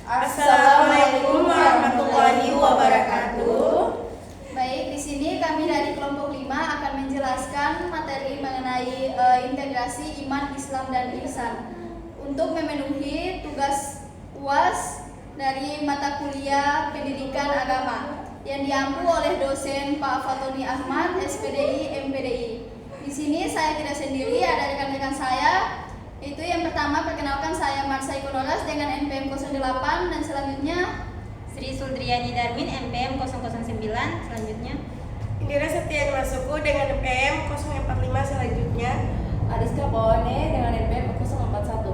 Assalamualaikum warahmatullahi wabarakatuh. Baik, di sini kami dari kelompok 5 akan menjelaskan materi mengenai integrasi iman, Islam, dan ihsan. Untuk memenuhi tugas UAS dari mata kuliah pendidikan agama yang diampu oleh dosen Pak Fatoni Ahmad, SPDI, MPDI. Di sini saya tidak sendiri, ada rekan-rekan saya. Itu yang pertama, perkenalkan saya Marsha Ikonolas dengan NPM 08, dan selanjutnya Sri Suldriani Darmin NPM 009, selanjutnya Indira Septiani Masuku dengan NPM 045, selanjutnya Ariska Bawane dengan NPM 041.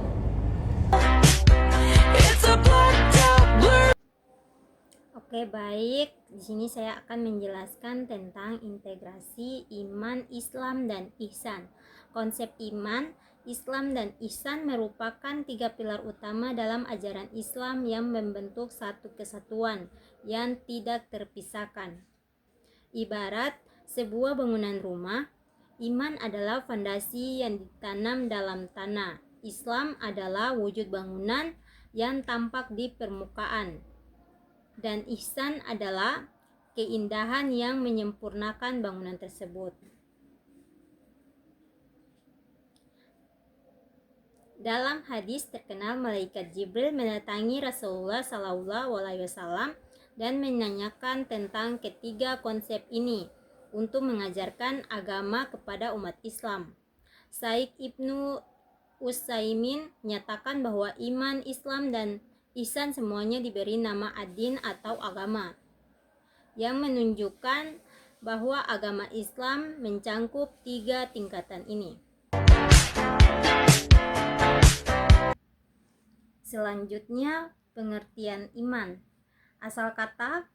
Oke, baik. Di sini saya akan menjelaskan tentang integrasi iman, Islam, dan ihsan. Konsep iman, Islam, dan ihsan merupakan 3 pilar utama dalam ajaran Islam yang membentuk satu kesatuan yang tidak terpisahkan. Ibarat sebuah bangunan rumah, iman adalah fondasi yang ditanam dalam tanah. Islam adalah wujud bangunan yang tampak di permukaan. Dan ihsan adalah keindahan yang menyempurnakan bangunan tersebut. Dalam hadis terkenal, malaikat Jibril mendatangi Rasulullah SAW dan menanyakan tentang ketiga konsep ini untuk mengajarkan agama kepada umat Islam. Syekh Ibnu Utsaimin menyatakan bahwa iman, Islam, dan ihsan semuanya diberi nama ad-din atau agama, yang menunjukkan bahwa agama Islam mencangkup 3 tingkatan ini. Selanjutnya, pengertian iman. Asal kata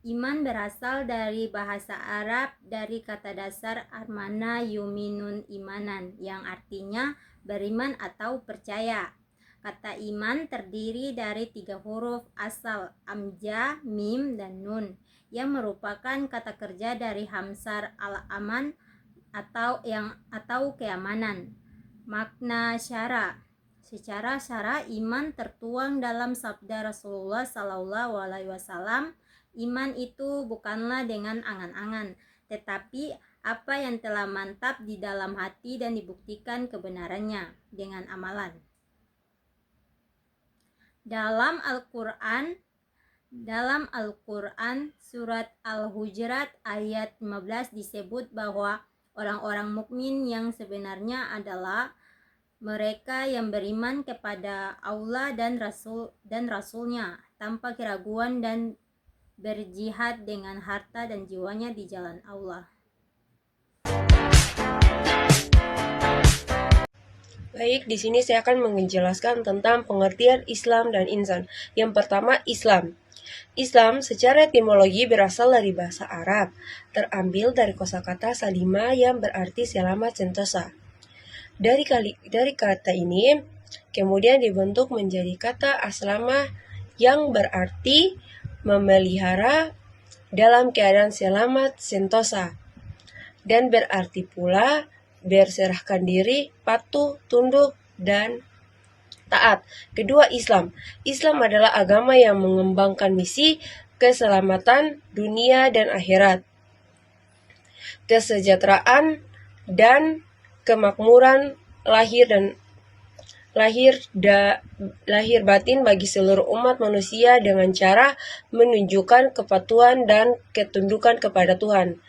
iman berasal dari bahasa Arab, dari kata dasar amana yuminun imanan, yang artinya beriman atau percaya. Kata iman terdiri dari 3 huruf asal, amja, mim, dan nun, yang merupakan kata kerja dari hamzah al-aman atau keamanan. Makna syara. Secara syara, iman tertuang dalam sabda Rasulullah SAW, iman itu bukanlah dengan angan-angan, tetapi apa yang telah mantap di dalam hati dan dibuktikan kebenarannya dengan amalan. Dalam Al-Quran surat Al-Hujurat ayat 15 disebut bahwa orang-orang mukmin yang sebenarnya adalah mereka yang beriman kepada Allah dan Rasul-Nya tanpa keraguan dan berjihad dengan harta dan jiwanya di jalan Allah. Baik, di sini saya akan menjelaskan tentang pengertian Islam dan ihsan. Yang pertama, Islam. Islam secara etimologi berasal dari bahasa Arab, terambil dari kosakata salima yang berarti selamat sentosa. Dari kata ini kemudian dibentuk menjadi kata aslama yang berarti memelihara dalam keadaan selamat sentosa, dan berarti pula berserahkan diri, patuh, tunduk, dan taat. Kedua, Islam. Islam adalah agama yang mengembangkan misi keselamatan dunia dan akhirat, kesejahteraan dan kemakmuran lahir batin bagi seluruh umat manusia dengan cara menunjukkan kepatuhan dan ketundukan kepada Tuhan.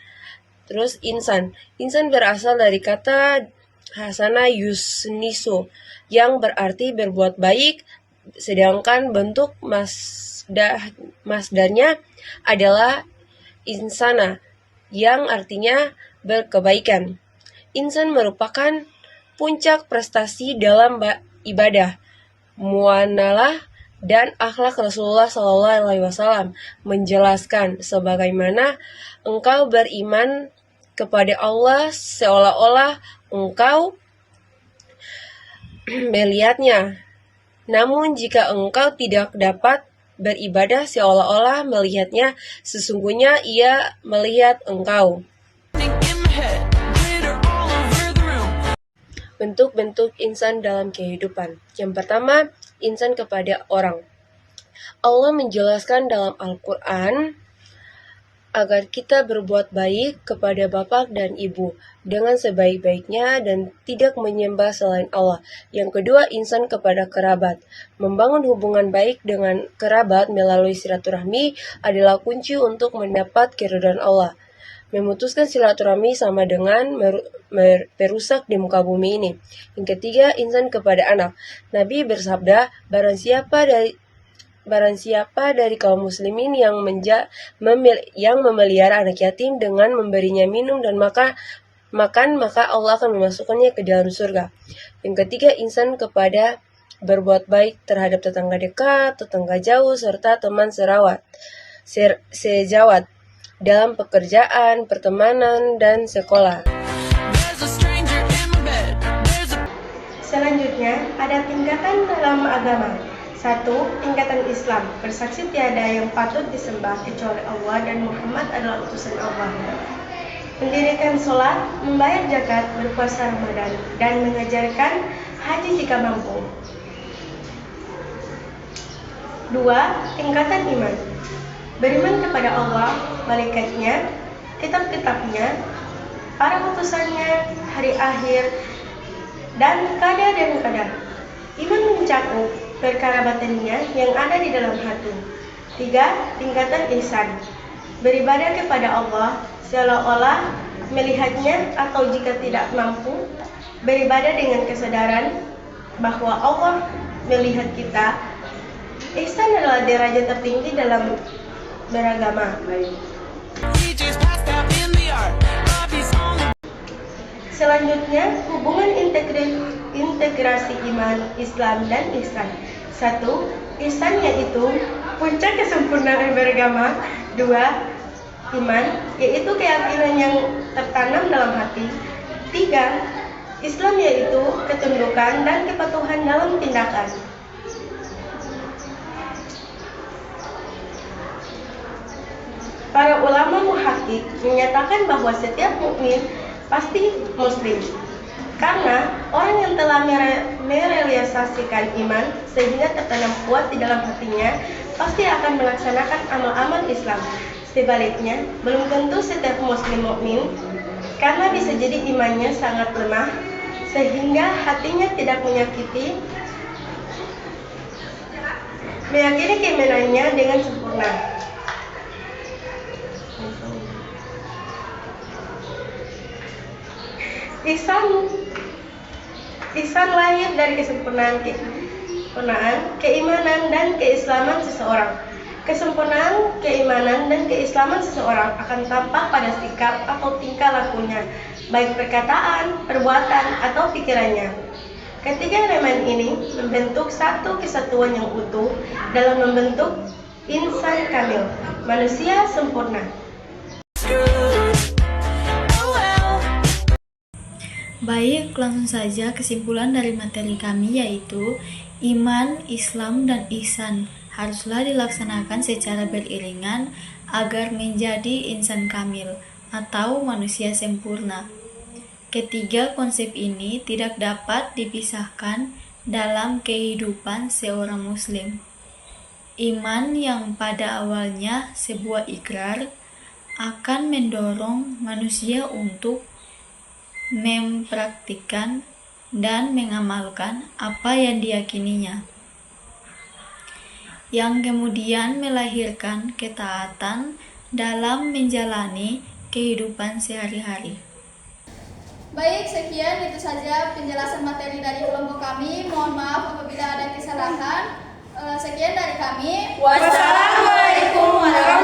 Terus insan berasal dari kata hasana yusnisu yang berarti berbuat baik, sedangkan bentuk masdarnya adalah insana yang artinya berkebaikan. Insan merupakan puncak prestasi dalam ibadah, muamalah, dan akhlak Rasulullah SAW, menjelaskan sebagaimana engkau beriman kepada Allah seolah-olah engkau melihatnya. Namun jika engkau tidak dapat beribadah seolah-olah melihatnya, sesungguhnya ia melihat engkau. bentuk-bentuk insan dalam kehidupan. Yang pertama, insan kepada orang. Allah menjelaskan dalam Al-Quran agar kita berbuat baik kepada bapak dan ibu dengan sebaik-baiknya dan tidak menyembah selain Allah. Yang kedua, insan kepada kerabat. Membangun hubungan baik dengan kerabat melalui silaturahmi adalah kunci untuk mendapat keridhaan Allah. Memutuskan silaturahmi sama dengan perusak di muka bumi ini. Yang ketiga, insan kepada anak. Nabi bersabda, barang siapa dari kaum muslimin yang memelihara anak yatim dengan memberinya minum dan makan, maka Allah akan memasukkannya ke dalam surga. Yang ketiga, insan kepada berbuat baik terhadap tetangga dekat, tetangga jauh, serta teman sejawat dalam pekerjaan, pertemanan, dan sekolah. Selanjutnya, ada tingkatan dalam agama. 1. Tingkatan Islam, bersaksi tiada yang patut disembah kecuali Allah dan Muhammad adalah utusan Allah. Mendirikan sholat, membayar zakat, berpuasa Ramadan, dan mengajarkan haji jika mampu. 2. Tingkatan iman, beriman kepada Allah, malaikatnya, kitab-kitabnya, para utusannya, hari akhir, dan qada dan qadar. Iman mencakup perkara batinnya yang ada di dalam hati. 3. Tingkatan ihsan, beribadah kepada Allah seolah-olah melihatnya atau jika tidak mampu, beribadah dengan kesadaran bahwa Allah melihat kita. Ihsan adalah derajat tertinggi dalam beragama. Selanjutnya, hubungan integrasi iman, Islam, dan ihsan. 1. Ihsan yaitu puncak kesempurnaan beragama. 2. Iman, yaitu keyakinan yang tertanam dalam hati. 3. Islam yaitu ketundukan dan kepatuhan dalam tindakan. Para ulama muhakkik menyatakan bahwa setiap mukmin pasti muslim, karena orang yang telah merealisasikan iman sehingga tertanam kuat di dalam hatinya pasti akan melaksanakan amal-amal Islam. Sebaliknya, belum tentu setiap muslim mukmin, karena bisa jadi imannya sangat lemah sehingga hatinya tidak meyakini keimanannya dengan sempurna. Ihsan lahir dari kesempurnaan, keimanan, dan keislaman seseorang. Kesempurnaan, keimanan, dan keislaman seseorang akan tampak pada sikap atau tingkah lakunya, baik perkataan, perbuatan, atau pikirannya. Ketiga elemen ini membentuk satu kesatuan yang utuh dalam membentuk insan kamil, manusia sempurna. Baik, langsung saja kesimpulan dari materi kami yaitu iman, Islam, dan ihsan haruslah dilaksanakan secara beriringan agar menjadi insan kamil atau manusia sempurna. Ketiga konsep ini tidak dapat dipisahkan dalam kehidupan seorang muslim. Iman yang pada awalnya sebuah ikrar akan mendorong manusia untuk mempraktikkan dan mengamalkan apa yang diyakininya, yang kemudian melahirkan ketaatan dalam menjalani kehidupan sehari-hari. Baik, sekian itu saja penjelasan materi dari kelompok kami. Mohon maaf apabila ada kesalahan. Sekian dari kami. Wassalamualaikum warahmatullahi wabarakatuh.